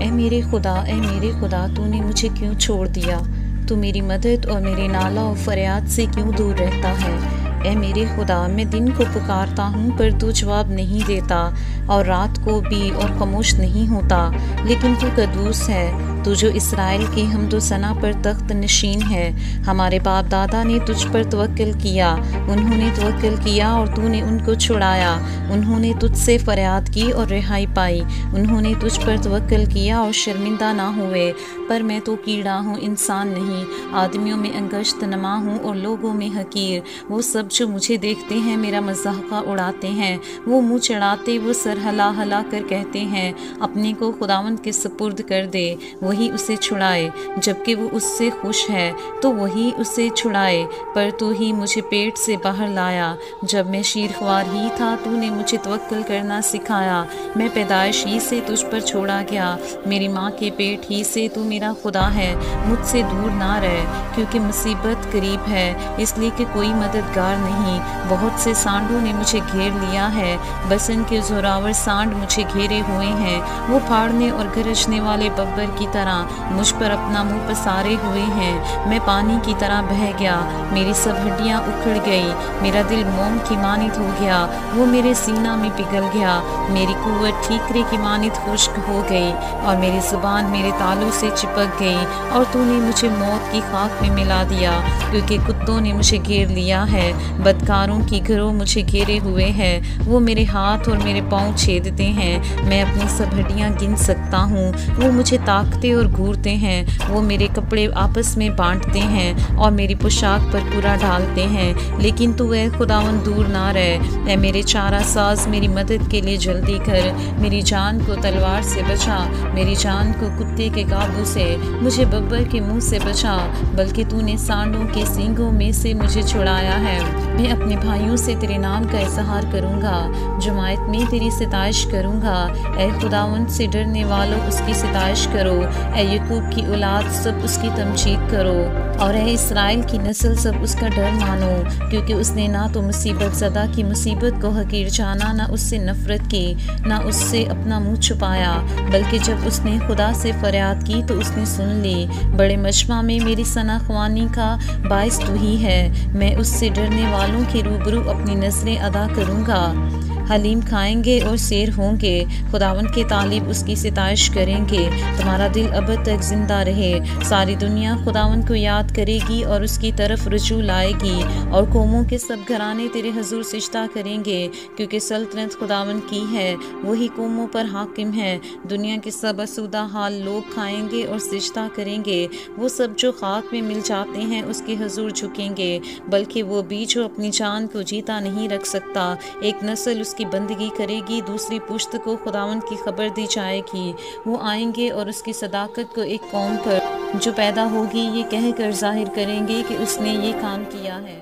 اے میرے خدا تو نے مجھے کیوں چھوڑ دیا؟ تو میری مدد اور میرے نالہ و فریاد سے کیوں دور رہتا ہے؟ اے میرے خدا، میں دن کو پکارتا ہوں پر تو جواب نہیں دیتا، اور رات کو بھی اور خاموش نہیں ہوتا، لیکن تو قدوس ہے، تو جو اسرائیل کی حمد و ثنا پر تخت نشین ہے۔ ہمارے باپ دادا نے تجھ پر توکل کیا، انہوں نے توکل کیا اور تو نے ان کو چھڑایا، انہوں نے تجھ سے فریاد کی اور رہائی پائی، انہوں نے تجھ پر توکل کیا اور شرمندہ نہ ہوئے۔ پر میں تو کیڑا ہوں، انسان نہیں، آدمیوں میں انگشت نما ہوں اور لوگوں میں حقیر۔ وہ سب جو مجھے دیکھتے ہیں میرا مذاق اڑاتے ہیں، وہ منہ چڑھاتے، وہ سر ہلا ہلا کر کہتے ہیں، اپنے کو خداوند کے سپرد کر دے، وہی اسے چھڑائے۔ جبکہ وہ اس سے خوش ہے تو وہی اسے چھڑائے۔ پر تو ہی مجھے پیٹ سے باہر لایا، جب میں شیرخوار ہی تھا تو نے مجھے توکل کرنا سکھایا۔ میں پیدائش ہی سے تجھ پر چھوڑا گیا، میری ماں کے پیٹ ہی سے تو میرا خدا ہے۔ مجھ سے دور نہ رہ، کیونکہ مصیبت قریب ہے، اس لیے کہ کوئی مددگار نہیں۔ بہت سے سانڈوں نے مجھے گھیر لیا ہے، بسن کے زوراور سانڈ مجھے گھیرے ہوئے ہیں، وہ پھاڑنے اور گرجنے والے ببر کی طرح مجھ پر اپنا منہ پسارے ہوئے ہیں۔ میں پانی کی طرح بہہ گیا، میری سب ہڈیاں اکھڑ گئی، میرا دل موم کی مانند ہو گیا، وہ میرے سینہ میں پگھل گیا، میری قوت ٹھیکرے کی مانند خشک ہو گئی، اور میری زبان میرے تالوں سے چپک گئی، اور تو نے مجھے موت کی خاک میں ملا دیا، کیونکہ کتوں نے مجھے گھیر لیا ہے، بدکاروں کی گروہ مجھے گھیرے ہوئے ہے، وہ میرے ہاتھ اور میرے پاؤں چھیدتے ہیں۔ میں اپنی سب ہڈیاں گن سکتا ہوں، وہ مجھے تاکتے اور گھورتے ہیں، وہ میرے کپڑے آپس میں بانٹتے ہیں اور میری پوشاک پر پورا ڈالتے ہیں۔ لیکن تو اے خداوند دور نہ رہ، اے میرے چارہ ساز میری مدد کے لیے جلدی کر، میری جان کو تلوار سے بچا، میری جان کو کتے کے قابو سے، مجھے ببر کے منہ سے بچا، بلکہ تو نے سانڈوں کے سینگوں میں سے مجھے چھڑایا ہے۔ میں اپنے بھائیوں سے تیرے نام کا اظہار کروں گا، جماعت میں تیری ستائش کروں گا۔ اے خداوند سے ڈرنے والوں اس کی ستائش کرو، اے یعقوب کی اولاد سب اس کی تمجید کرو، اور اے اسرائیل کی نسل سب اس کا ڈر مانو، کیونکہ اس نے نہ تو مصیبت زدہ کی مصیبت کو حقیر جانا، نہ اس سے نفرت کی، نہ اس سے اپنا منہ چھپایا، بلکہ جب اس نے خدا سے فریاد کی تو اس نے سن لی۔ بڑے مجمع میں میری ثنا خوانی کا باعث تو ہی ہے، میں اس سے ڈرنے والوں کے روبرو اپنی نظریں ادا کروں گا۔ حلیم کھائیں گے اور سیر ہوں گے، خداوند کے طالب اس کی ستائش کریں گے۔ تمہارا دل ابد تک زندہ رہے، ساری دنیا خداوند کو یاد کرے گی اور اس کی طرف رجوع لائے گی، اور قوموں کے سب گھرانے تیرے حضور سجدہ کریں گے، کیونکہ سلطنت خداوند کی ہے، وہی قوموں پر حاکم ہے۔ دنیا کے سب آسودہ حال لوگ کھائیں گے اور سجدہ کریں گے، وہ سب جو خاک میں مل جاتے ہیں اس کے حضور جھکیں گے، بلکہ وہ بھی جو اپنی جان کو جیتا نہیں رکھ سکتا۔ ایک نسل اس کی بندگی کرے گی، دوسری پشت کو خداوند کی خبر دی جائے گی، وہ آئیں گے اور اس کی صداقت کو ایک قوم پر جو پیدا ہوگی یہ کہہ کر ظاہر کریں گے کہ اس نے یہ کام کیا ہے۔